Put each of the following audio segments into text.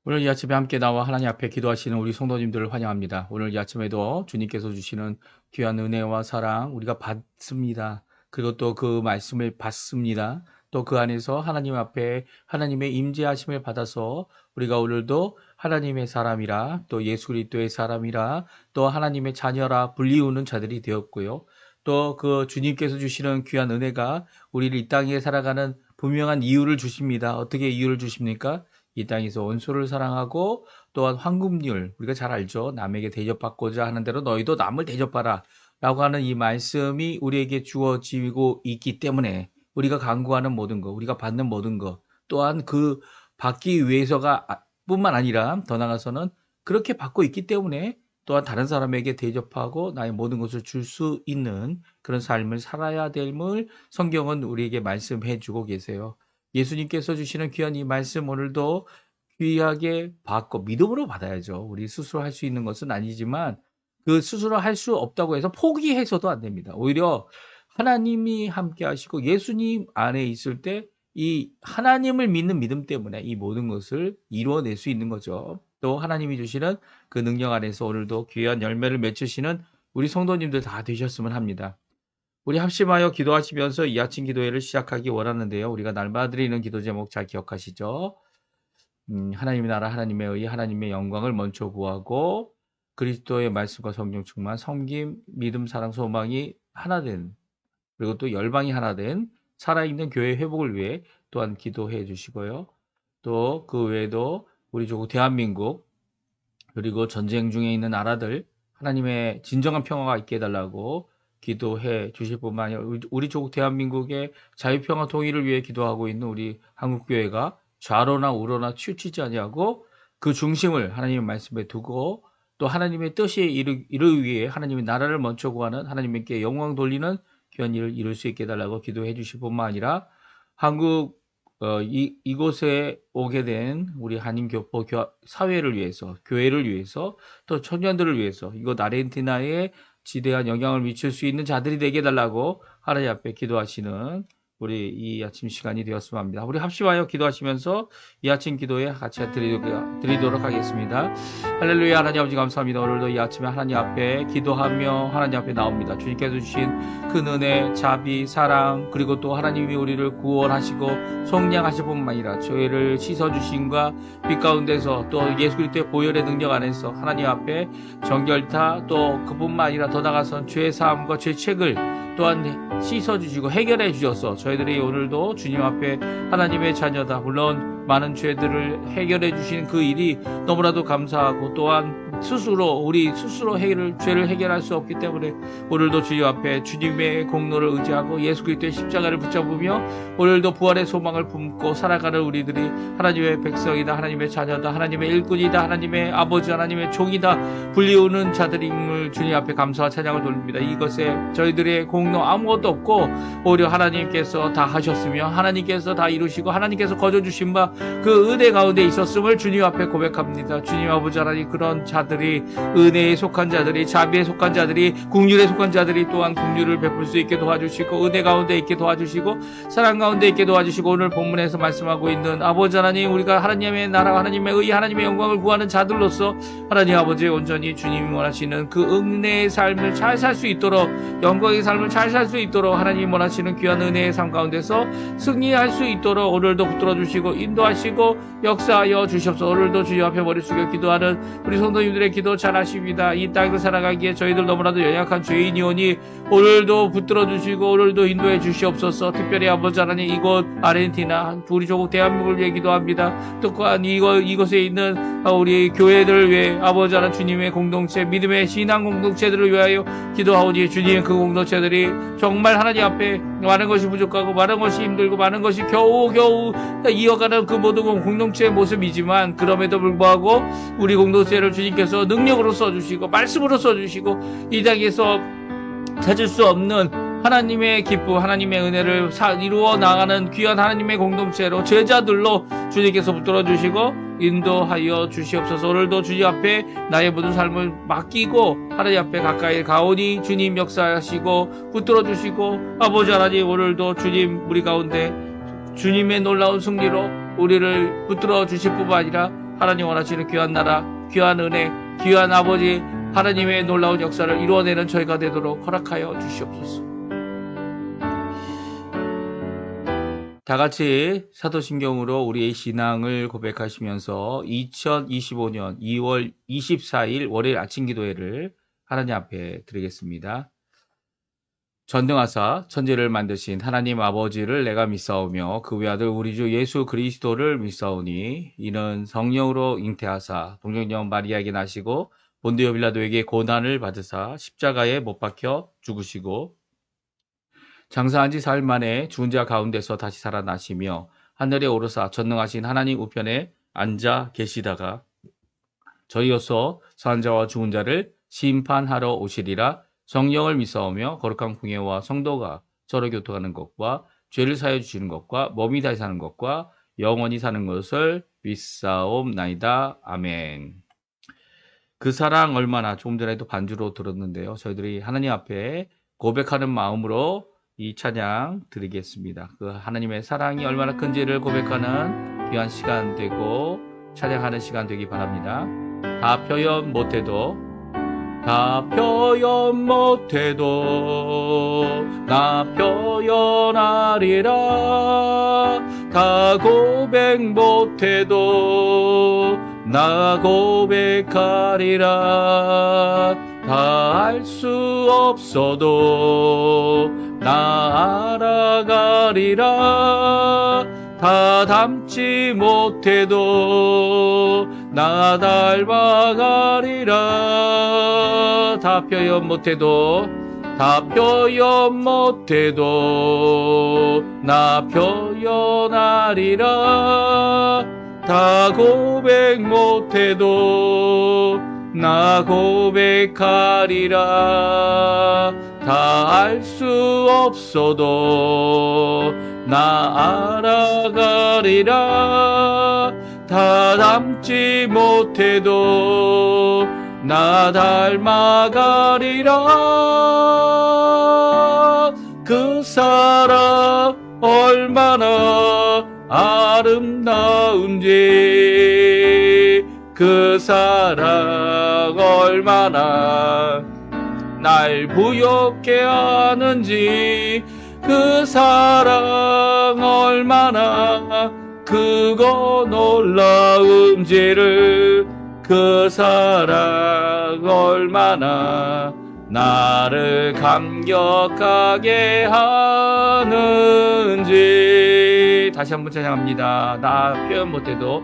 오늘 이 아침에 함께 나와 하나님 앞에 기도하시는 우리 성도님들을 환영합니다. 오늘 이 아침에도 주님께서 주시는 귀한 은혜와 사랑 우리가 받습니다. 그리고 또 그 말씀을 받습니다. 또 그 안에서 하나님 앞에 하나님의 임재하심을 받아서 우리가 오늘도 하나님의 사람이라 또 예수 그리스도의 사람이라 또 하나님의 자녀라 불리우는 자들이 되었고요. 또 그 주님께서 주시는 귀한 은혜가 우리를 이 땅에 살아가는 분명한 이유를 주십니다. 어떻게 이유를 주십니까? 이 땅에서 원수를 사랑하고 또한 황금률, 우리가 잘 알죠. 남에게 대접받고자 하는 대로 너희도 남을 대접하라 라고 하는 이 말씀이 우리에게 주어지고 있기 때문에 우리가 간구하는 모든 것, 우리가 받는 모든 것 또한 그 받기 위해서가 뿐만 아니라 더 나아가서는 그렇게 받고 있기 때문에 또한 다른 사람에게 대접하고 나의 모든 것을 줄 수 있는 그런 삶을 살아야 됨을 성경은 우리에게 말씀해 주고 계세요. 예수님께서 주시는 귀한 이 말씀 오늘도 귀하게 받고 믿음으로 받아야죠. 우리 스스로 할 수 있는 것은 아니지만 그 스스로 할 수 없다고 해서 포기해서도 안 됩니다. 오히려 하나님이 함께 하시고 예수님 안에 있을 때 이 하나님을 믿는 믿음 때문에 이 모든 것을 이루어낼 수 있는 거죠. 또 하나님이 주시는 그 능력 안에서 오늘도 귀한 열매를 맺으시는 우리 성도님들 다 되셨으면 합니다. 우리 합심하여 기도하시면서 이 아침 기도회를 시작하기 원하는데요. 우리가 날마다 드리는 기도 제목 잘 기억하시죠? 하나님의 나라, 하나님의 의, 하나님의 영광을 먼저 구하고 그리스도의 말씀과 성령 충만, 섬김, 믿음, 사랑, 소망이 하나된 그리고 또 열방이 하나된 살아있는 교회 회복을 위해 또한 기도해 주시고요. 또 그 외에도 우리 조국 대한민국 그리고 전쟁 중에 있는 나라들 하나님의 진정한 평화가 있게 해달라고 기도해 주실 뿐만 아니라 우리 조국 대한민국의 자유평화 통일을 위해 기도하고 있는 우리 한국교회가 좌로나 우로나 치우치지 아니하고 그 중심을 하나님의 말씀에 두고 또 하나님의 뜻에 이르기 위해 하나님의 나라를 먼저 구하는 하나님께 영광 돌리는 귀한 일을 이룰 수 있게 해달라고 기도해 주실 뿐만 아니라 한국 이곳에 오게 된 우리 한인교포 사회를 위해서, 교회를 위해서, 또 청년들을 위해서, 이곳 아르헨티나에 지대한 영향을 미칠 수 있는 자들이 되게 해달라고 하나님 앞에 기도하시는 우리 이 아침 시간이 되었으면 합니다. 우리 합심하여 기도하시면서 이 아침 기도에 같이 드리도록 하겠습니다. 할렐루야. 하나님 아버지 감사합니다. 오늘도 이 아침에 하나님 앞에 기도하며 하나님 앞에 나옵니다. 주님께서 주신 큰 은혜, 자비, 사랑 그리고 또 하나님이 우리를 구원하시고 속량하실 뿐만 아니라 죄를 씻어주심과 빛 가운데서 또 예수 그리스도의 보혈의 능력 안에서 하나님 앞에 정결타 또 그뿐만 아니라 더 나아가선 죄사함과 죄책을 또한 씻어주시고 해결해 주셔서 저희들이 오늘도 주님 앞에 하나님의 자녀다. 물론 많은 죄들을 해결해 주신 그 일이 너무나도 감사하고 또한 우리 스스로 죄를 해결할 수 없기 때문에 오늘도 주님 앞에 주님의 공로를 의지하고 예수 그리스도의 십자가를 붙잡으며 오늘도 부활의 소망을 품고 살아가는 우리들이 하나님의 백성이다, 하나님의 자녀다, 하나님의 일꾼이다, 하나님의 아버지, 하나님의 종이다 불리우는 자들임을 주님 앞에 감사와 찬양을 돌립니다. 이것에 저희들의 공로 아무것도 없고 오히려 하나님께서 다 하셨으며 하나님께서 다 이루시고 하나님께서 거저주신 바 그 은혜 가운데 있었음을 주님 앞에 고백합니다. 주님 아버지 하나님 그런 자들이 은혜에 속한 자들이 자비에 속한 자들이 긍휼에 속한 자들이 또한 긍휼을 베풀 수 있게 도와주시고 은혜 가운데 있게 도와주시고 사랑 가운데 있게 도와주시고 오늘 본문에서 말씀하고 있는 아버지 하나님 우리가 하나님의 나라 하나님의 의 하나님의 영광을 구하는 자들로서 하나님 아버지 온전히 주님이 원하시는 그 은혜의 삶을 잘 살 수 있도록 영광의 삶을 잘 살 수 있도록 하나님이 원하시는 귀한 은혜의 삶 가운데서 승리할 수 있도록 오늘도 붙들어 주시고 인도하시고 역사하여 주시옵소서. 오늘도 주여 앞에 머리 숙여 기도하는 우리 성도님들의 기도 잘하십니다. 이 땅을 살아가기에 저희들 너무나도 연약한 죄인이오니 오늘도 붙들어 주시고 오늘도 인도해 주시옵소서. 특별히 아버지 하나님 이곳 아르헨티나 우리 조국 대한민국을 위해 기도합니다. 또한 이곳에 있는 우리 교회들을 위해 아버지 하나님 주님의 공동체 믿음의 신앙 공동체들을 위하여 기도하오니 주님 그 공동체들이 정말 하나님 앞에 많은 것이 부족하고 많은 것이 힘들고 많은 것이 겨우겨우 이어가는 그 모든 공동체의 모습이지만 그럼에도 불구하고 우리 공동체를 주님께서 능력으로 써주시고 말씀으로 써주시고 이 땅에서 찾을 수 없는 하나님의 기쁨, 하나님의 은혜를 이루어 나가는 귀한 하나님의 공동체로 제자들로 주님께서 붙들어 주시고 인도하여 주시옵소서. 오늘도 주님 앞에 나의 모든 삶을 맡기고 하나님 앞에 가까이 가오니 주님 역사하시고 붙들어 주시고 아버지 하나님 오늘도 주님 우리 가운데 주님의 놀라운 승리로 우리를 붙들어 주실 뿐만 아니라 하나님 원하시는 귀한 나라, 귀한 은혜, 귀한 아버지 하나님의 놀라운 역사를 이루어내는 저희가 되도록 허락하여 주시옵소서. 다 같이 사도신경으로 우리의 신앙을 고백하시면서 2025년 2월 24일 월요일 아침 기도회를 하나님 앞에 드리겠습니다. 전능하사 천지를 만드신 하나님 아버지를 내가 믿사오며 그 외아들 우리 주 예수 그리스도를 믿사오니 이는 성령으로 잉태하사 동정녀 마리아에게 나시고 본디오 빌라도에게 고난을 받으사 십자가에 못 박혀 죽으시고 장사한 지 사흘 만에 죽은 자 가운데서 다시 살아나시며 하늘에 오르사 전능하신 하나님 우편에 앉아 계시다가 저희로서 산 자와 죽은 자를 심판하러 오시리라. 성령을 믿사오며 거룩한 궁예와 성도가 서로 교통하는 것과 죄를 사여 주시는 것과 몸이 다시 사는 것과 영원히 사는 것을 믿사옵나이다. 아멘. 그 사랑 얼마나 조금 전에도 반주로 들었는데요. 저희들이 하나님 앞에 고백하는 마음으로 이 찬양 드리겠습니다. 그 하나님의 사랑이 얼마나 큰지를 고백하는 귀한 시간 되고 찬양하는 시간 되기 바랍니다. 다 표현 못해도 다 표현 못해도 나 표현하리라. 다 고백 못해도 나 고백하리라. 다 알 수 없어도 나 알아가리라. 다 담지 못해도 나 닮아가리라. 다 표현 못해도 다 표현 못해도 나 표현하리라. 다 고백 못해도 나 고백하리라. 다 알 수 없어도 나 알아가리라. 다 닮지 못해도 나 닮아가리라. 그 사랑 얼마나 아름다운지 그 사랑 얼마나 날 부욕해 하는지 그 사랑 얼마나 크고 놀라운지를 그 사랑 얼마나 나를 감격하게 하는지 다시 한번 찬양합니다. 나 표현 못해도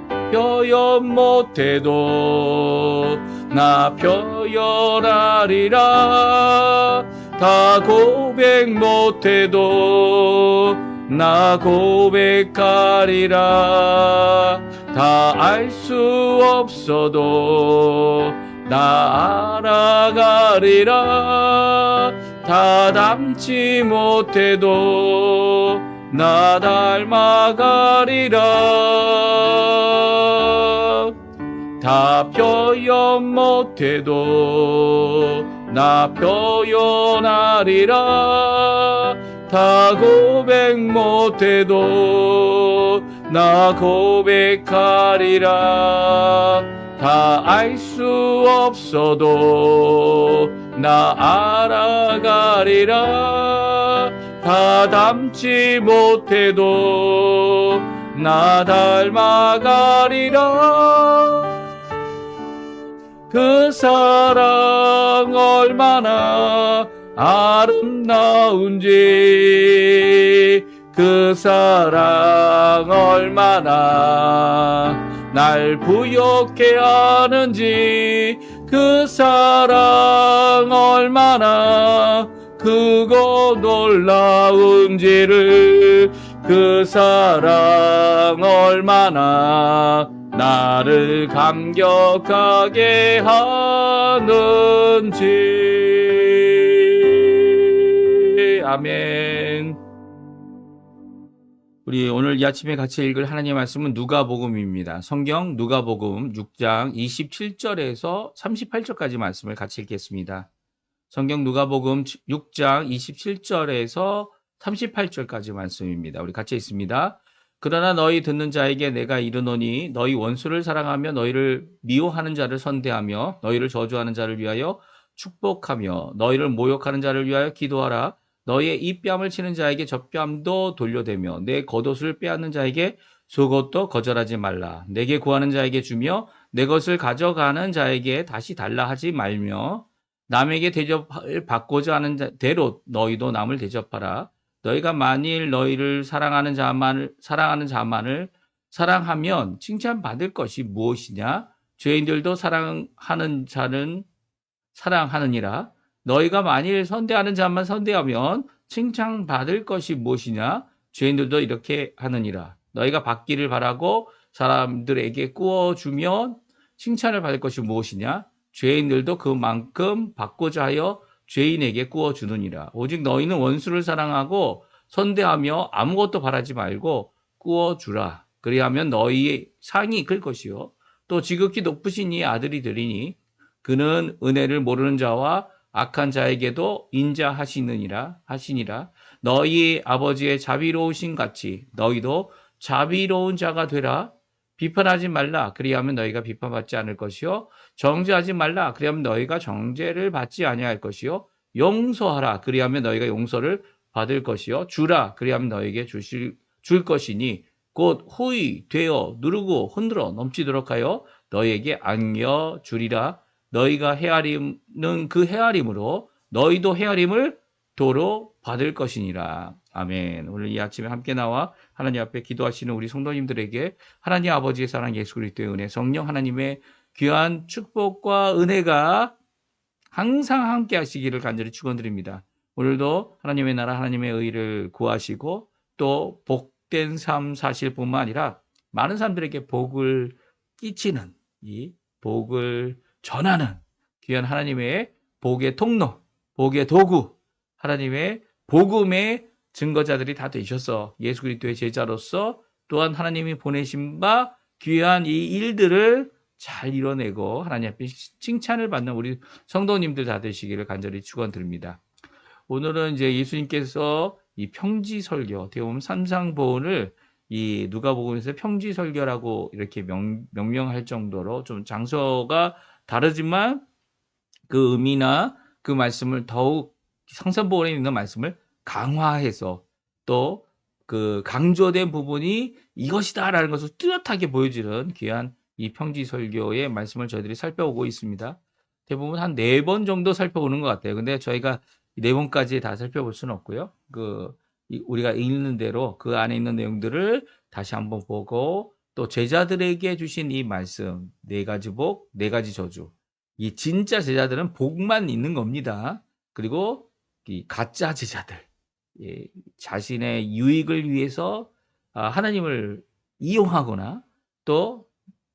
나 표현하리라. 다 고백 못해도 나 고백하리라. 다 알 수 없어도 나 알아가리라. 다 담지 못해도 나 닮아가리라. 다 표현 못해도 나 표현하리라. 다 고백 못해도 나 고백하리라. 다 알 수 없어도 나 알아가리라. 다 담지 못해도 나 닮아가리라. 그 사랑 얼마나 아름다운지 그 사랑 얼마나 날 부욕해 하는지 그 사랑 얼마나 크고 놀라운지를 그 사랑 얼마나 나를 감격하게 하는지. 아멘. 우리 오늘 이 아침에 같이 읽을 하나님의 말씀은 누가복음입니다. 성경 누가복음 6장 27절에서 38절까지 말씀을 같이 읽겠습니다. 성경 누가복음 6장 27절에서 38절까지 말씀입니다. 우리 같이 읽습니다. 그러나 너희 듣는 자에게 내가 이르노니 너희 원수를 사랑하며 너희를 미워하는 자를 선대하며 너희를 저주하는 자를 위하여 축복하며 너희를 모욕하는 자를 위하여 기도하라. 너희의 입뺨을 치는 자에게 젖뺨도 돌려대며 내 겉옷을 빼앗는 자에게 속옷도 거절하지 말라. 내게 구하는 자에게 주며 내 것을 가져가는 자에게 다시 달라 하지 말며 남에게 대접을 받고자 하는 대로 너희도 남을 대접하라. 너희가 만일 너희를 사랑하는 자만을 사랑하면 칭찬받을 것이 무엇이냐? 죄인들도 사랑하는 자는 사랑하느니라. 너희가 만일 선대하는 자만 선대하면 칭찬받을 것이 무엇이냐? 죄인들도 이렇게 하느니라. 너희가 받기를 바라고 사람들에게 구워주면 칭찬을 받을 것이 무엇이냐? 죄인들도 그만큼 받고자 하여 죄인에게 구워주느니라. 오직 너희는 원수를 사랑하고 선대하며 아무것도 바라지 말고 구워주라. 그리하면 너희의 상이 클 것이요. 또 지극히 높으신 이 아들이 되리니 그는 은혜를 모르는 자와 악한 자에게도 인자하시니라. 너희 아버지의 자비로우신 같이 너희도 자비로운 자가 되라. 비판하지 말라. 그리하면 너희가 비판받지 않을 것이요. 정죄하지 말라. 그리하면 너희가 정죄를 받지 아니할 것이요. 용서하라. 그리하면 너희가 용서를 받을 것이요. 주라. 그리하면 너희에게 줄 것이니 곧 후히 되어 누르고 흔들어 넘치도록 하여 너희에게 안겨 주리라. 너희가 헤아리는 그 헤아림으로 너희도 헤아림을 도로 받을 것이니라. 아멘. 오늘 이 아침에 함께 나와 하나님 앞에 기도하시는 우리 성도님들에게 하나님 아버지의 사랑, 예수 그리스도의 은혜, 성령 하나님의 귀한 축복과 은혜가 항상 함께 하시기를 간절히 축원드립니다. 오늘도 하나님의 나라, 하나님의 의를 구하시고 또 복된 삶 사실 뿐만 아니라 많은 사람들에게 복을 끼치는, 이 복을 전하는 귀한 하나님의 복의 통로, 복의 도구, 하나님의 복음의 증거자들이 다 되셔서 예수 그리스도의 제자로서 또한 하나님이 보내신 바 귀한 이 일들을 잘 이뤄내고 하나님 앞에 칭찬을 받는 우리 성도님들 다 되시기를 간절히 축원드립니다. 오늘은 이제 예수님께서 이 평지설교, 대부분 삼상보훈을 이 누가복음에서 평지설교라고 이렇게 명명할 정도로 좀 장소가 다르지만 그 의미나 그 말씀을 더욱 성산보훈에 있는 말씀을 강화해서 또 그 강조된 부분이 이것이다라는 것을 뚜렷하게 보여주는 귀한 이 평지설교의 말씀을 저희들이 살펴보고 있습니다. 대부분 한 4번 정도 살펴보는 것 같아요. 근데 저희가 4번까지 다 살펴볼 수는 없고요. 우리가 읽는 대로 그 안에 있는 내용들을 다시 한번 보고 또 제자들에게 주신 이 말씀, 4가지 복, 4가지 저주. 이 진짜 제자들은 복만 있는 겁니다. 그리고 이 가짜 제자들, 자신의 유익을 위해서 하나님을 이용하거나 또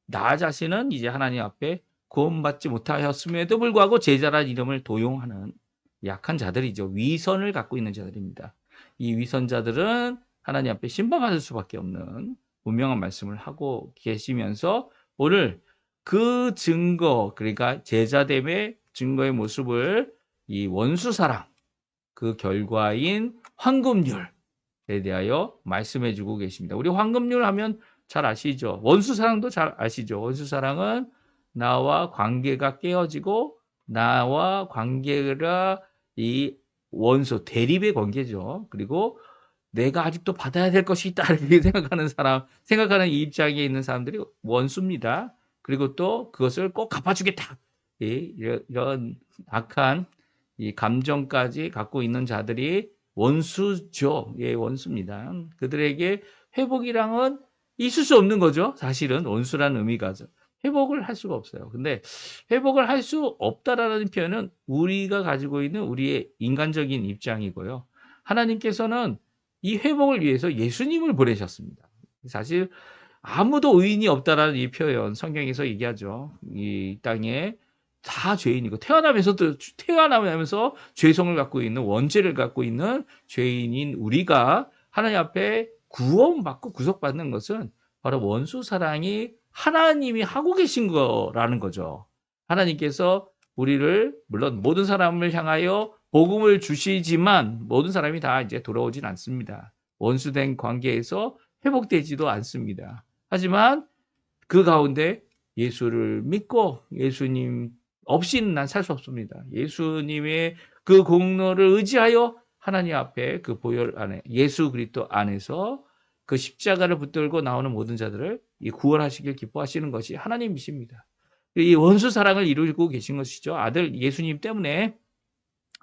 나 자신은 이제 하나님 앞에 구원받지 못하였음에도 불구하고 제자란 이름을 도용하는 약한 자들이죠. 위선을 갖고 있는 자들입니다. 이 위선자들은 하나님 앞에 심판받을 수밖에 없는 분명한 말씀을 하고 계시면서 오늘 그 증거, 그러니까 제자됨의 증거의 모습을 이 원수사랑, 그 결과인 황금률에 대하여 말씀해 주고 계십니다. 우리 황금률 하면 잘 아시죠? 원수사랑도 잘 아시죠? 원수사랑은 나와 관계가 깨어지고 나와 관계가 이 원수, 대립의 관계죠. 그리고 내가 아직도 받아야 될 것이 있다 이렇게 생각하는 이 입장에 있는 사람들이 원수입니다. 그리고 또 그것을 꼭 갚아주겠다. 이런 악한 이 감정까지 갖고 있는 자들이 원수죠. 원수입니다. 그들에게 회복이랑은 있을 수 없는 거죠. 사실은 원수라는 의미가죠. 회복을 할 수가 없어요. 근데 회복을 할 수 없다라는 표현은 우리가 가지고 있는 우리의 인간적인 입장이고요. 하나님께서는 이 회복을 위해서 예수님을 보내셨습니다. 사실 아무도 의인이 없다라는 이 표현 성경에서 얘기하죠. 이 땅에 다 죄인이고 태어나면서 죄성을 갖고 있는 원죄를 갖고 있는 죄인인 우리가 하나님 앞에 구원받고 구속받는 것은 바로 원수 사랑이 하나님이 하고 계신 거라는 거죠. 하나님께서 우리를 물론 모든 사람을 향하여 복음을 주시지만 모든 사람이 다 이제 돌아오진 않습니다. 원수된 관계에서 회복되지도 않습니다. 하지만 그 가운데 예수를 믿고 예수님 없이는 난 살 수 없습니다. 예수님의 그 공로를 의지하여 하나님 앞에 그 보혈 안에 예수 그리스도 안에서 그 십자가를 붙들고 나오는 모든 자들을 이 구원하시길 기뻐하시는 것이 하나님이십니다. 이 원수 사랑을 이루고 계신 것이죠. 아들 예수님 때문에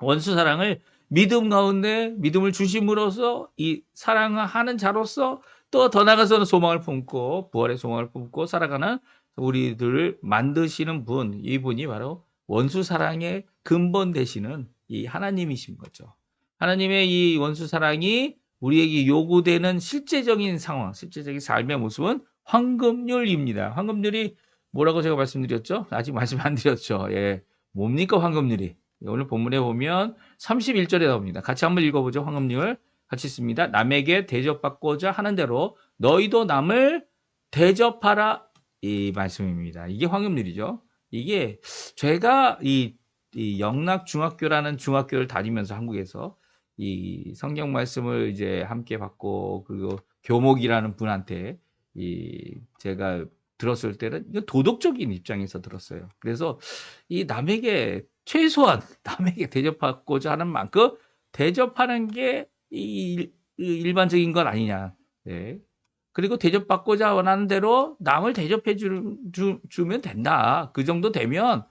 원수 사랑을 믿음 가운데 믿음을 중심으로서 이 사랑하는 자로서 또 더 나아가서는 소망을 품고 부활의 소망을 품고 살아가는 우리들을 만드시는 분, 이분이 바로 원수 사랑의 근본 되시는 이 하나님이신 거죠. 하나님의 이 원수 사랑이 우리에게 요구되는 실제적인 상황, 실제적인 삶의 모습은 황금률입니다. 황금률이 뭐라고 제가 말씀드렸죠? 아직 말씀 안 드렸죠. 예. 뭡니까 황금률이? 오늘 본문에 보면 31절에 나옵니다. 같이 한번 읽어보죠. 황금률 같이 있습니다. 남에게 대접받고자 하는 대로 너희도 남을 대접하라, 이 말씀입니다. 이게 황금률이죠. 이게 제가 이 영락중학교라는 중학교를 다니면서 한국에서 이 성경 말씀을 이제 함께 받고 그리고 교목이라는 분한테 제가 들었을 때는 도덕적인 입장에서 들었어요. 그래서 이 남에게 최소한 남에게 대접받고자 하는 만큼 대접하는 게 일반적인 건 아니냐. 네. 그리고 대접받고자 원하는 대로 남을 대접해 주면 된다. 그 정도 되면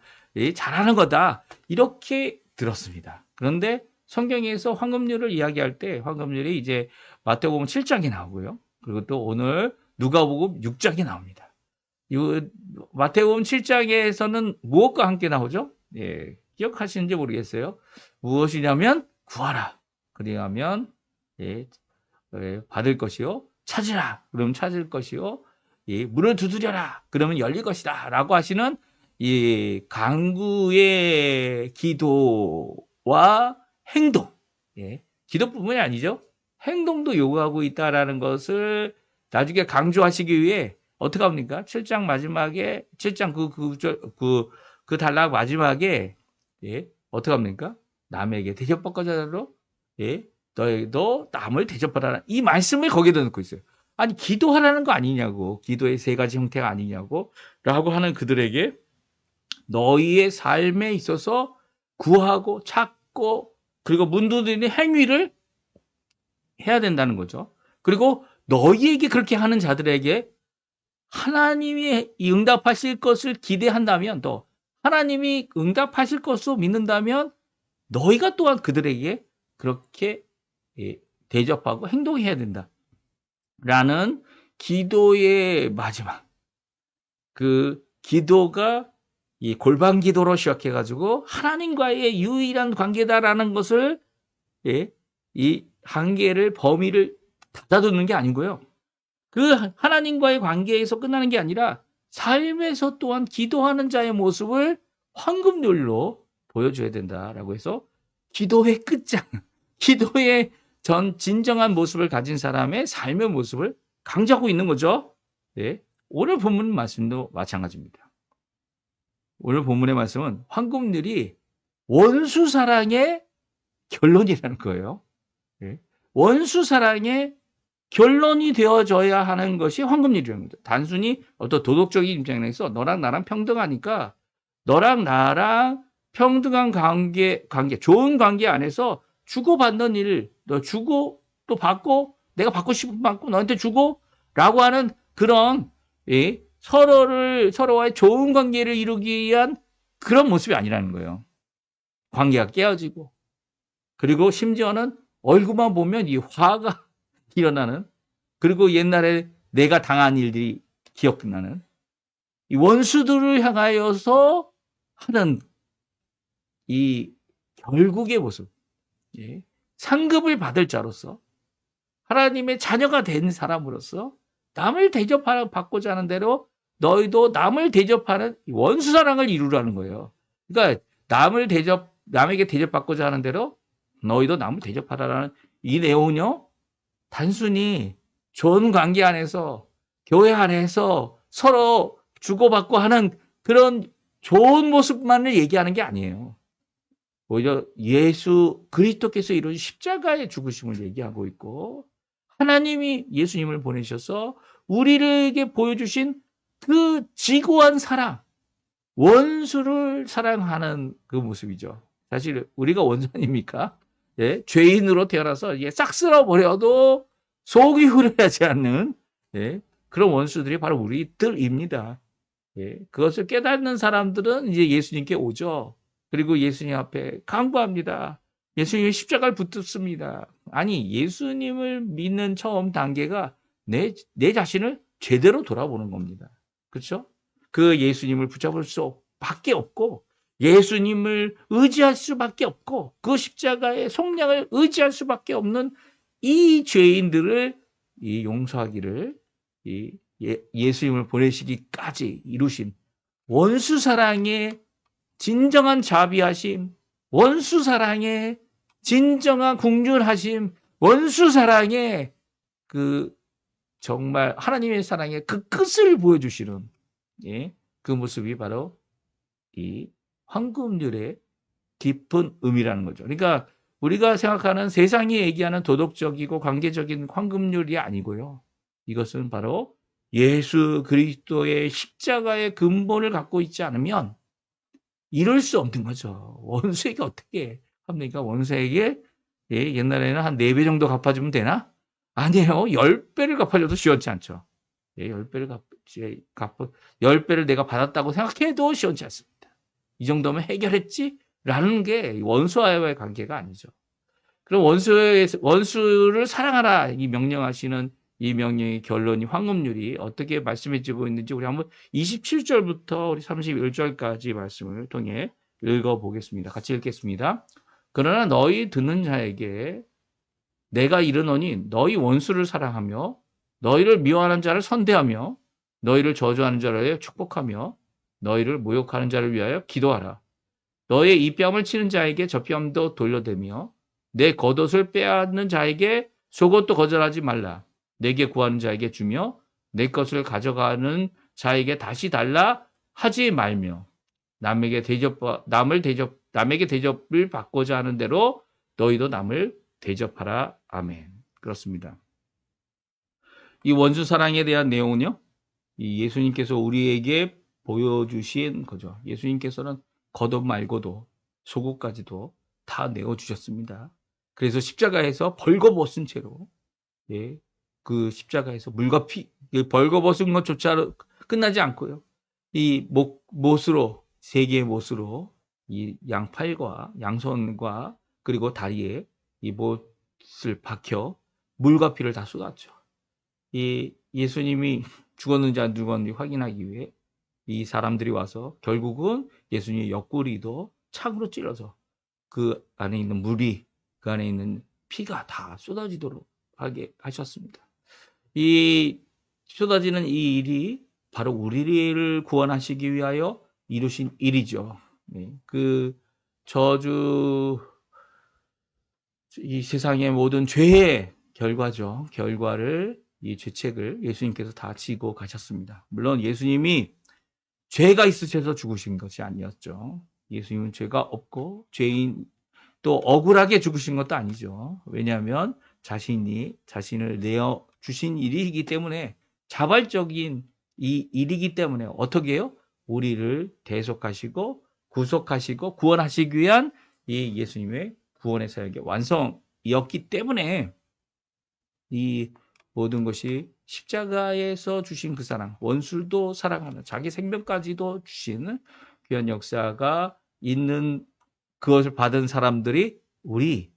잘하는 거다. 이렇게 들었습니다. 그런데 성경에서 황금률을 이야기할 때 황금률이 이제 마태복음 7장이 나오고요. 그리고 또 오늘 누가복음 6장이 나옵니다. 이 마태복음 7장에서는 무엇과 함께 나오죠? 예, 기억하시는지 모르겠어요. 무엇이냐면 구하라. 그리하면 받을 것이요. 찾으라. 그러면 찾을 것이요. 문을 두드려라. 그러면 열릴 것이다. 라고 하시는 이 간구의 기도와 행동. 기도뿐만이 아니죠. 행동도 요구하고 있다라는 것을 나중에 강조하시기 위해 어떻게 합니까? 7장 마지막에 7장 그 단락 마지막에 어떻게 합니까? 남에게 대접받고자 하도록 너희도 남을 대접하라는 이 말씀을 거기다 넣고 있어요. 아니 기도하라는 거 아니냐고. 기도의 세 가지 형태가 아니냐고 라고 하는 그들에게 너희의 삶에 있어서 구하고 찾고 그리고 문 두드리는 행위를 해야 된다는 거죠. 그리고 너희에게 그렇게 하는 자들에게 하나님이 응답하실 것을 기대한다면 또 하나님이 응답하실 것으로 믿는다면 너희가 또한 그들에게 그렇게 대접하고 행동해야 된다. 라는 기도의 마지막. 그 기도가 이 골방 기도로 시작해가지고 하나님과의 유일한 관계다라는 것을 이 한계를 범위를 닫아두는 게 아니고요. 그 하나님과의 관계에서 끝나는 게 아니라 삶에서 또한 기도하는 자의 모습을 황금률로 보여줘야 된다라고 해서 기도의 끝장, 기도의 진정한 모습을 가진 사람의 삶의 모습을 강조하고 있는 거죠. 네. 오늘 본문 말씀도 마찬가지입니다. 오늘 본문의 말씀은 황금률이 원수 사랑의 결론이라는 거예요. 네. 원수 사랑의 결론이 되어져야 하는 것이 황금률이라는 거죠. 단순히 어떤 도덕적인 입장에서 너랑 나랑 평등하니까 너랑 나랑 평등한 관계, 좋은 관계 안에서 주고받는 일, 너 주고 또 받고 내가 받고 싶은 받고 너한테 주고 라고 하는 그런 서로와의 좋은 관계를 이루기 위한 그런 모습이 아니라는 거예요. 관계가 깨어지고 그리고 심지어는 얼굴만 보면 이 화가 일어나는 그리고 옛날에 내가 당한 일들이 기억나는 이 원수들을 향하여서 하는 이 결국의 모습, 상급을 받을 자로서 하나님의 자녀가 된 사람으로서 남을 대접받고자 하는 대로 너희도 남을 대접하는 원수 사랑을 이루라는 거예요. 그러니까 남에게 대접받고자 하는 대로 너희도 남을 대접하라는 이 내용은요, 단순히 좋은 관계 안에서 교회 안에서 서로 주고받고 하는 그런 좋은 모습만을 얘기하는 게 아니에요. 오히려 예수 그리스도께서 이루신 십자가의 죽으심을 얘기하고 있고 하나님이 예수님을 보내셔서 우리에게 보여주신 그 지고한 사랑, 원수를 사랑하는 그 모습이죠. 사실 우리가 원수 아닙니까? 예, 죄인으로 태어나서 싹 쓸어버려도 속이 후련하지 않는 예, 그런 원수들이 바로 우리들입니다. 예, 그것을 깨닫는 사람들은 이제 예수님께 오죠. 그리고 예수님 앞에 간구합니다. 예수님이 십자가를 붙듭습니다. 아니, 예수님을 믿는 처음 단계가 내 자신을 제대로 돌아보는 겁니다. 그렇죠? 그 예수님을 붙잡을 수밖에 없고 예수님을 의지할 수밖에 없고 그 십자가의 속량을 의지할 수밖에 없는 이 죄인들을 이 용서하기를 예수님을 보내시기까지 이루신 원수 사랑의 진정한 자비하심, 원수 사랑의 진정한 긍휼하심, 원수 사랑의 그 정말 하나님의 사랑의 그 끝을 보여주시는 예, 그 모습이 바로 이 황금률의 깊은 의미라는 거죠. 그러니까 우리가 생각하는 세상이 얘기하는 도덕적이고 관계적인 황금률이 아니고요. 이것은 바로 예수 그리스도의 십자가의 근본을 갖고 있지 않으면 이룰 수 없는 거죠. 원수에게 어떻게 합니까? 원수에게 예, 옛날에는 한 4배 정도 갚아주면 되나? 아니에요. 10배를 갚아줘도 시원치 않죠. 예, 10배를 내가 받았다고 생각해도 시원치 않습니다. 이 정도면 해결했지? 라는 게 원수와의 관계가 아니죠. 그럼 원수를 사랑하라 이 명령하시는 이 명령의 결론이 황금률이 어떻게 말씀해 주고 있는지 우리 한번 27절부터 우리 31절까지 말씀을 통해 읽어보겠습니다. 같이 읽겠습니다. 그러나 너희 듣는 자에게 내가 이르노니 너희 원수를 사랑하며 너희를 미워하는 자를 선대하며 너희를 저주하는 자를 위하여 축복하며 너희를 모욕하는 자를 위하여 기도하라. 너의 이 뺨을 치는 자에게 저 뺨도 돌려대며 내 겉옷을 빼앗는 자에게 속옷도 거절하지 말라. 내게 구하는 자에게 주며 내 것을 가져가는 자에게 다시 달라 하지 말며 남에게 대접을 받고자 하는 대로 너희도 남을 대접하라. 아멘. 그렇습니다. 이 원수 사랑에 대한 내용은요. 이 예수님께서 우리에게 보여주신 거죠. 예수님께서는 겉옷 말고도 속옷까지도 다 내어주셨습니다. 그래서 십자가에서 벌거벗은 채로 예, 그 십자가에서 물과 피 벌거벗은 것조차 끝나지 않고요. 이 못으로 세 개의 못으로 이 양팔과 양손과 그리고 다리에 이 못을 박혀 물과 피를 다 쏟았죠. 이 예수님이 죽었는지 안 죽었는지 확인하기 위해 이 사람들이 와서 결국은 예수님의 옆구리도 창으로 찔러서 그 안에 있는 물이 그 안에 있는 피가 다 쏟아지도록 하게 하셨습니다. 이 쏟아지는 이 일이 바로 우리를 구원하시기 위하여 이루신 일이죠. 네. 그 저주 이 세상의 모든 죄의 결과죠. 결과를 이 죄책을 예수님께서 다 지고 가셨습니다. 물론 예수님이 죄가 있으셔서 죽으신 것이 아니었죠. 예수님은 죄가 없고 죄인 또 억울하게 죽으신 것도 아니죠. 왜냐하면 자신이 자신을 내어 주신 일이기 때문에 자발적인 이 일이기 때문에 어떻게 해요? 우리를 대속하시고 구속하시고 구원하시기 위한 이 예수님의 구원의 사역의 완성이었기 때문에 이 모든 것이 십자가에서 주신 그 사랑, 원수도 사랑하는 자기 생명까지도 주시는 귀한 역사가 있는 그것을 받은 사람들이 우리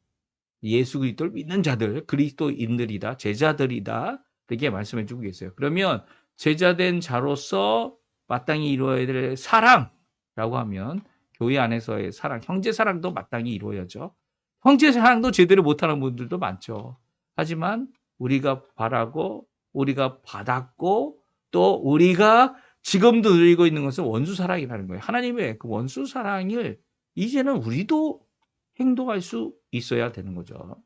예수 그리스도를 믿는 자들, 그리스도인들이다, 제자들이다 이렇게 말씀해 주고 계세요. 그러면 제자된 자로서 마땅히 이루어야 될 사랑라고 하면 교회 안에서의 사랑, 형제 사랑도 마땅히 이루어야죠. 형제 사랑도 제대로 못하는 분들도 많죠. 하지만 우리가 바라고 우리가 받았고 또 우리가 지금도 누리고 있는 것은 원수 사랑이라는 거예요. 하나님의 그 원수 사랑을 이제는 우리도 행동할 수 있어야 되는 거죠.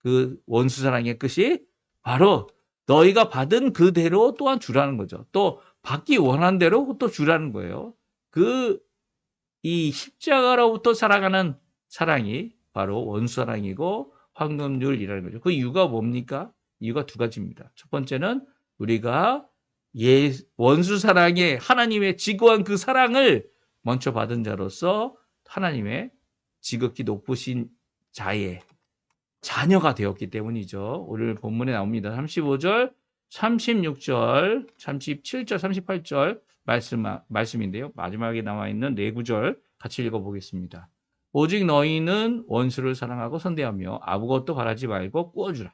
그 원수 사랑의 끝이 바로 너희가 받은 그대로 또한 주라는 거죠. 또 받기 원하는 대로 또 주라는 거예요. 이 십자가로부터 살아가는 사랑이 바로 원수 사랑이고 황금률이라는 거죠. 그 이유가 뭡니까? 이유가 두 가지입니다. 첫 번째는 우리가 원수 사랑에 하나님의 지고한 그 사랑을 먼저 받은 자로서 하나님의 지극히 높으신 자의 자녀가 되었기 때문이죠. 오늘 본문에 나옵니다. 35절, 36절, 37절, 38절 말씀인데요. 마지막에 나와 있는 네 구절 같이 읽어보겠습니다. 오직 너희는 원수를 사랑하고 선대하며 아무것도 바라지 말고 꾸어주라.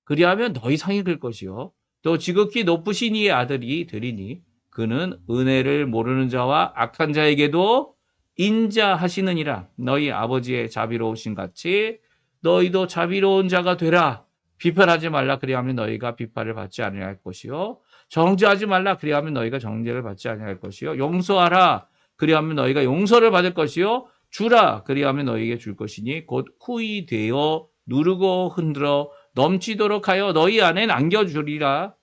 그리하면 너희 상이 클 것이요. 또 지극히 높으신 이의 아들이 되리니 그는 은혜를 모르는 자와 악한 자에게도 인자하시느니라. 너희 아버지의 자비로우신 같이 너희도 자비로운 자가 되라. 비판하지 말라. 그리하면 너희가 비판을 받지 아니할 것이요. 정죄하지 말라. 그리하면 너희가 정죄를 받지 아니할 것이요. 용서하라. 그리하면 너희가 용서를 받을 것이요. 주라. 그리하면 너희에게 줄 것이니 곧 후히 되어 누르고 흔들어 넘치도록 하여 너희 안엔 안겨주리라.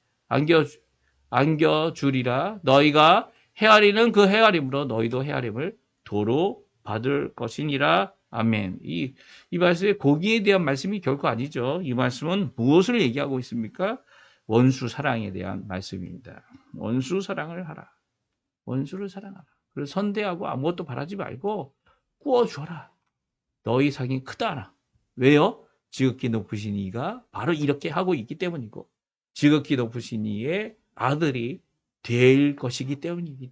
안겨주리라. 너희가 헤아리는 그 헤아림으로 너희도 헤아림을 도로 받을 것이니라. 아멘. 이 말씀이 고기에 대한 말씀이 결코 아니죠. 이 말씀은 무엇을 얘기하고 있습니까? 원수 사랑에 대한 말씀입니다. 원수 사랑을 하라. 원수를 사랑하라. 그래서 선대하고 아무것도 바라지 말고 구워줘라. 너희 상이 크다. 왜요? 지극히 높으신 이가 바로 이렇게 하고 있기 때문이고 지극히 높으신 이의 아들이 될 것이기 때문입니다.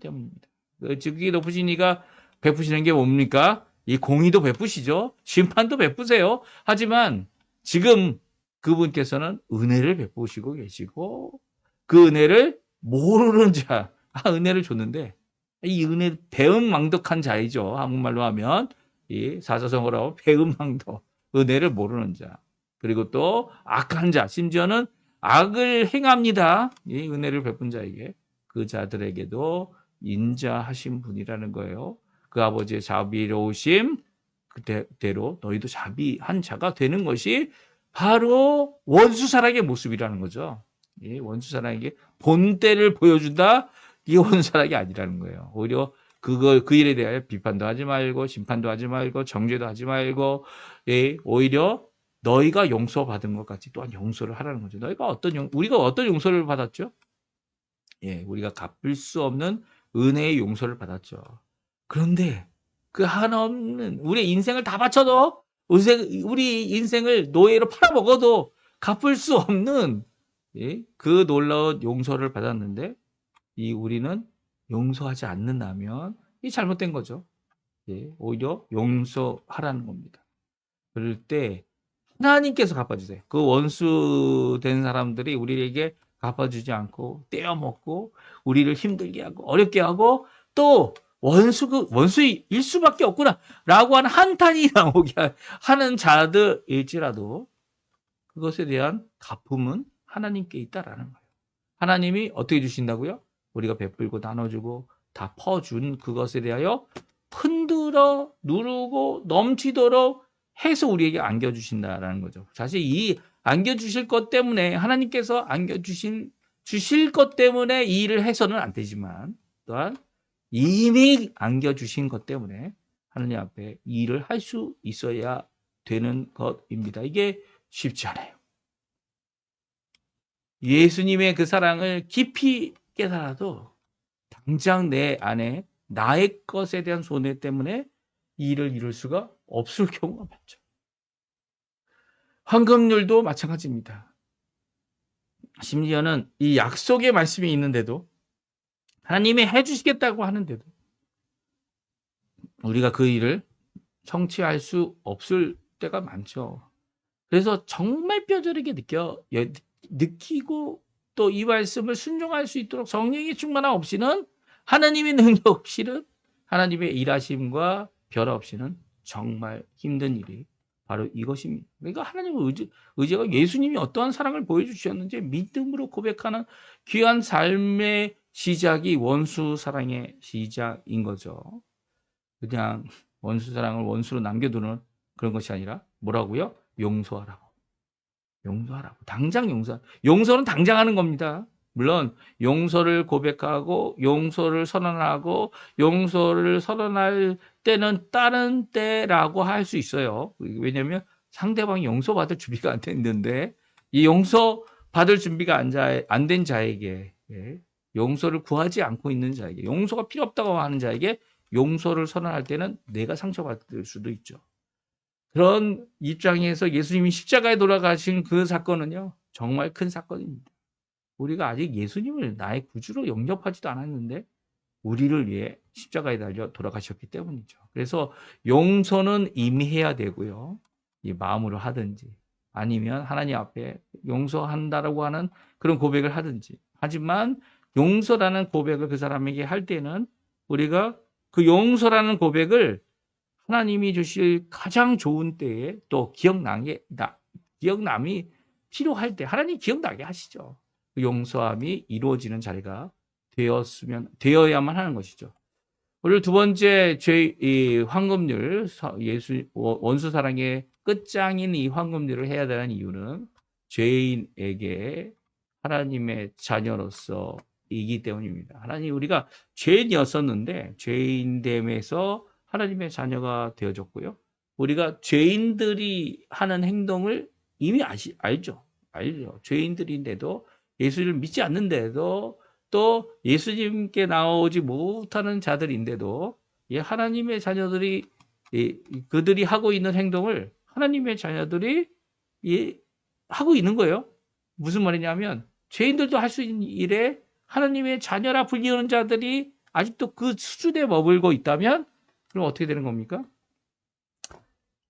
지극히 높으신 이가 베푸시는 게 뭡니까? 이 공의도 베푸시죠. 심판도 베푸세요. 하지만 지금 그분께서는 은혜를 베푸시고 계시고 그 은혜를 모르는 자, 은혜를 줬는데 이 은혜 배은망덕한 자이죠. 한국말로 하면 이 사자성어로 하면 배은망덕, 은혜를 모르는 자. 그리고 또 악한 자, 심지어는 악을 행합니다. 이 은혜를 베푼 자에게 그 자들에게도 인자하신 분이라는 거예요. 그 아버지의 자비로우심 그대로 너희도 자비한 자가 되는 것이 바로 원수사랑의 모습이라는 거죠. 이 원수사랑에게 본때를 보여준다. 이게 원수사랑이 아니라는 거예요. 오히려 그 일에 대하여 비판도 하지 말고 심판도 하지 말고 정죄도 하지 말고 오히려 너희가 용서받은 것 같이 또한 용서를 하라는 거죠. 우리가 어떤 용서를 받았죠? 우리가 갚을 수 없는 은혜의 용서를 받았죠. 그런데 그 한없는 우리 인생을 다 바쳐도 우리 인생을 노예로 팔아먹어도 갚을 수 없는 그 놀라운 용서를 받았는데 우리는 용서하지 않는다면 이 잘못된 거죠. 오히려 용서하라는 겁니다. 그럴 때 하나님께서 갚아주세요. 그 원수된 사람들이 우리에게 갚아주지 않고 떼어먹고 우리를 힘들게 하고 어렵게 하고 또 원수일 수밖에 없구나 라고 하는 한탄이 나오게 하는 자들일지라도 그것에 대한 갚음은 하나님께 있다라는 거예요. 하나님이 어떻게 주신다고요? 우리가 베풀고 나눠주고 다 퍼준 그것에 대하여 흔들어 누르고 넘치도록 해서 우리에게 안겨주신다라는 거죠. 사실 이 안겨주실 것 때문에 하나님께서 주실 것 때문에 이 일을 해서는 안 되지만 또한 이미 안겨주신 것 때문에 하나님 앞에 이 일을 할 수 있어야 되는 것입니다. 이게 쉽지 않아요. 예수님의 그 사랑을 깊이 깨달아도 당장 내 안에 나의 것에 대한 손해 때문에 이 일을 이룰 수가 없을 경우가 많죠. 황금률도 마찬가지입니다. 심지어는 이 약속의 말씀이 있는데도 하나님이 해주시겠다고 하는데도 우리가 그 일을 성취할 수 없을 때가 많죠. 그래서 정말 뼈저리게 느끼고 또 이 말씀을 순종할 수 있도록 성령의 충만함 없이는 하나님의 능력 없이는 하나님의 일하심과 변화 없이는 정말 힘든 일이 바로 이것입니다. 그러니까 하나님의 의지가 예수님이 어떠한 사랑을 보여주셨는지 믿음으로 고백하는 귀한 삶의 시작이 원수 사랑의 시작인 거죠. 그냥 원수 사랑을 원수로 남겨두는 그런 것이 아니라 뭐라고요? 용서하라고. 당장 용서는 당장 하는 겁니다. 물론 용서를 고백하고 용서를 선언하고 용서를 선언할 때는 다른 때라고 할 수 있어요. 왜냐하면 상대방이 용서받을 준비가 안 됐는데 이 용서 받을 준비가 안 된 자에게, 예, 용서를 구하지 않고 있는 자에게, 용서가 필요 없다고 하는 자에게 용서를 선언할 때는 내가 상처받을 수도 있죠. 그런 입장에서 예수님이 십자가에 돌아가신 그 사건은요, 정말 큰 사건입니다. 우리가 아직 예수님을 나의 구주로 영접하지도 않았는데 우리를 위해 십자가에 달려 돌아가셨기 때문이죠. 그래서 용서는 이미 해야 되고요. 이 마음으로 하든지 아니면 하나님 앞에 용서한다라고 하는 그런 고백을 하든지. 하지만 용서라는 고백을 그 사람에게 할 때는 우리가 그 용서라는 고백을 하나님이 주실 가장 좋은 때에 또 기억남이 필요할 때 하나님 기억나게 하시죠. 그 용서함이 이루어지는 자리가 되어야만 하는 것이죠. 오늘 두 번째 이 황금률, 원수 사랑의 끝장인 이 황금률을 해야 되는 이유는 죄인에게 하나님의 자녀로서이기 때문입니다. 하나님, 우리가 죄인이었었는데 죄인됨에서 하나님의 자녀가 되어졌고요. 우리가 죄인들이 하는 행동을 이미 알죠. 죄인들인데도 예수를 믿지 않는데도 또 예수님께 나오지 못하는 자들인데도 하나님의 자녀들이 그들이 하고 있는 행동을 하나님의 자녀들이 하고 있는 거예요. 무슨 말이냐면 죄인들도 할 수 있는 일에 하나님의 자녀라 불리우는 자들이 아직도 그 수준에 머물고 있다면 그럼 어떻게 되는 겁니까?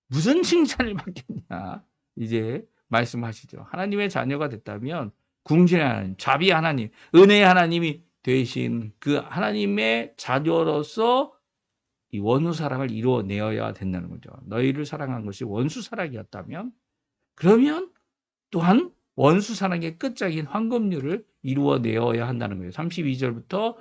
무슨 칭찬을 받겠냐 이제 말씀하시죠. 하나님의 자녀가 됐다면 궁신의 하나님, 자비의 하나님, 은혜의 하나님이 되신 그 하나님의 자녀로서 이 원수 사랑을 이루어내어야 된다는 거죠. 너희를 사랑한 것이 원수 사랑이었다면 그러면 또한 원수 사랑의 끝장인 황금률을 이루어내어야 한다는 거예요. 32절부터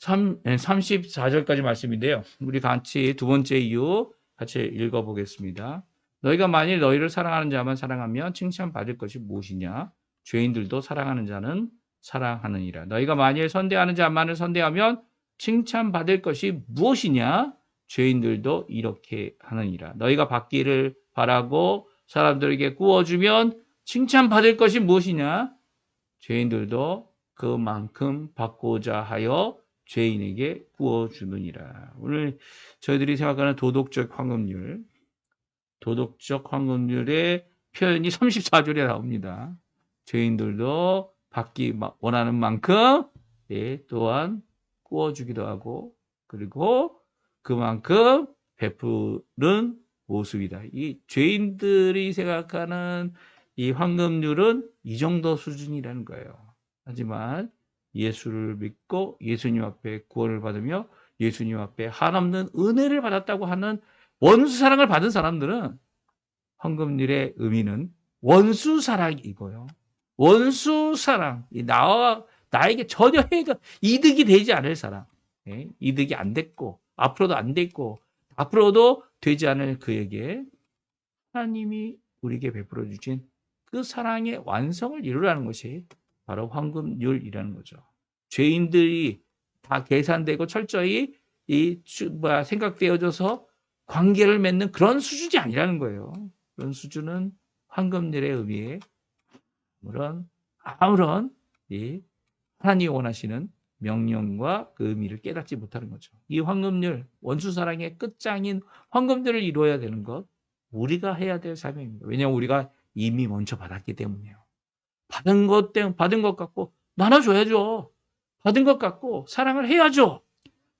34절까지 말씀인데요. 우리 같이 두 번째 이유 같이 읽어보겠습니다. 너희가 만일 너희를 사랑하는 자만 사랑하면 칭찬받을 것이 무엇이냐? 죄인들도 사랑하는 자는 사랑하느니라. 너희가 만일 선대하는 자만을 선대하면 칭찬받을 것이 무엇이냐? 죄인들도 이렇게 하느니라. 너희가 받기를 바라고 사람들에게 구워주면 칭찬받을 것이 무엇이냐? 죄인들도 그만큼 받고자 하여 죄인에게 구워주느니라. 오늘 저희들이 생각하는 도덕적 황금률의 표현이 34절에 나옵니다. 죄인들도 받기 원하는 만큼 또한 구워주기도 하고 그리고 그만큼 베푸는 모습이다. 이 죄인들이 생각하는 이 황금률은 이 정도 수준이라는 거예요. 하지만 예수를 믿고 예수님 앞에 구원을 받으며 예수님 앞에 한없는 은혜를 받았다고 하는 원수 사랑을 받은 사람들은 황금률의 의미는 원수 사랑이고요. 원수 사랑, 나에게 전혀 이득이 되지 않을 사랑, 이득이 안 됐고 앞으로도 안 됐고 앞으로도 되지 않을 그에게 하나님이 우리에게 베풀어 주신 그 사랑의 완성을 이루라는 것이 바로 황금률이라는 거죠. 죄인들이 다 계산되고 철저히 생각되어져서 관계를 맺는 그런 수준이 아니라는 거예요. 그런 수준은 황금률의 의미에 아무런 하나님이 원하시는 명령과 그 의미를 깨닫지 못하는 거죠. 이 황금률, 원수 사랑의 끝장인 황금률을 이루어야 되는 것, 우리가 해야 될 사명입니다. 왜냐하면 우리가 이미 먼저 받았기 때문이에요. 받은 것 갖고 나눠줘야죠. 받은 것 갖고 사랑을 해야죠.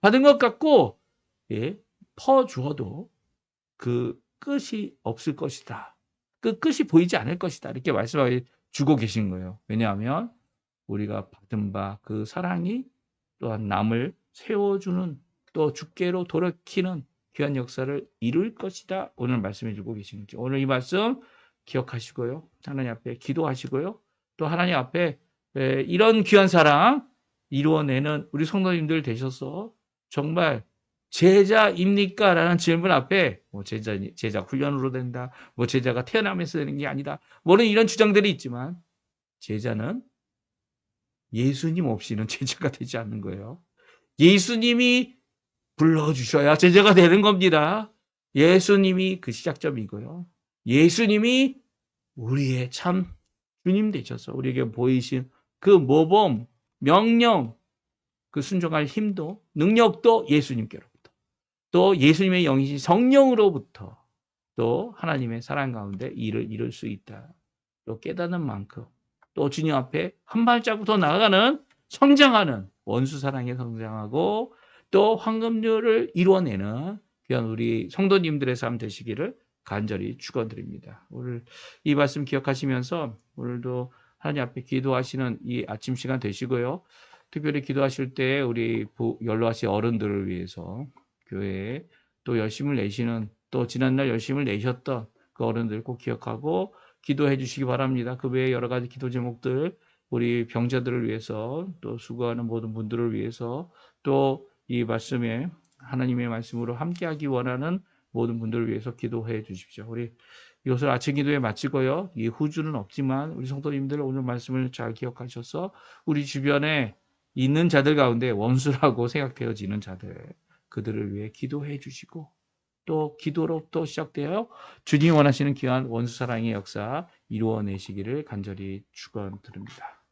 받은 것 갖고 퍼주어도 그 끝이 없을 것이다. 그 끝이 보이지 않을 것이다. 이렇게 말씀을 주고 계신 거예요. 왜냐하면 우리가 받은 바 그 사랑이 또한 남을 세워주는 또 주께로 돌이키는 귀한 역사를 이룰 것이다. 오늘 말씀해 주고 계신 거죠. 오늘 이 말씀 기억하시고요. 하나님 앞에 기도하시고요. 또 하나님 앞에 이런 귀한 사랑 이루어내는 우리 성도님들 되셔서 정말 제자입니까? 라는 질문 앞에 제자 훈련으로 된다. 제자가 태어나면서 되는 게 아니다. 이런 주장들이 있지만 제자는 예수님 없이는 제자가 되지 않는 거예요. 예수님이 불러주셔야 제자가 되는 겁니다. 예수님이 그 시작점이고요. 예수님이 우리의 참 주님 되셔서 우리에게 보이신 그 모범, 명령, 그 순종할 힘도 능력도 예수님께로부터 또 예수님의 영이신 성령으로부터 또 하나님의 사랑 가운데 일을 이룰 수 있다. 또 깨닫는 만큼 또 주님 앞에 한 발자국 더 나아가는 성장하는 원수 사랑에 성장하고 또 황금률을 이루어내는 귀한 우리 성도님들의 삶 되시기를 간절히 축원드립니다. 오늘 이 말씀 기억하시면서 오늘도 하나님 앞에 기도하시는 이 아침 시간 되시고요. 특별히 기도하실 때 우리 연로하신 어른들을 위해서 교회에 또 열심을 내시는 또 지난날 열심을 내셨던 그 어른들 꼭 기억하고 기도해 주시기 바랍니다. 그 외에 여러 가지 기도 제목들 우리 병자들을 위해서 또 수고하는 모든 분들을 위해서 또 이 말씀에 하나님의 말씀으로 함께하기 원하는 모든 분들을 위해서 기도해 주십시오. 우리 이것을 아침 기도에 마치고요. 이 후주는 없지만 우리 성도님들 오늘 말씀을 잘 기억하셔서 우리 주변에 있는 자들 가운데 원수라고 생각되어지는 자들 그들을 위해 기도해 주시고 또 기도로 또 시작되어 주님이 원하시는 귀한 원수 사랑의 역사 이루어내시기를 간절히 축원드립니다.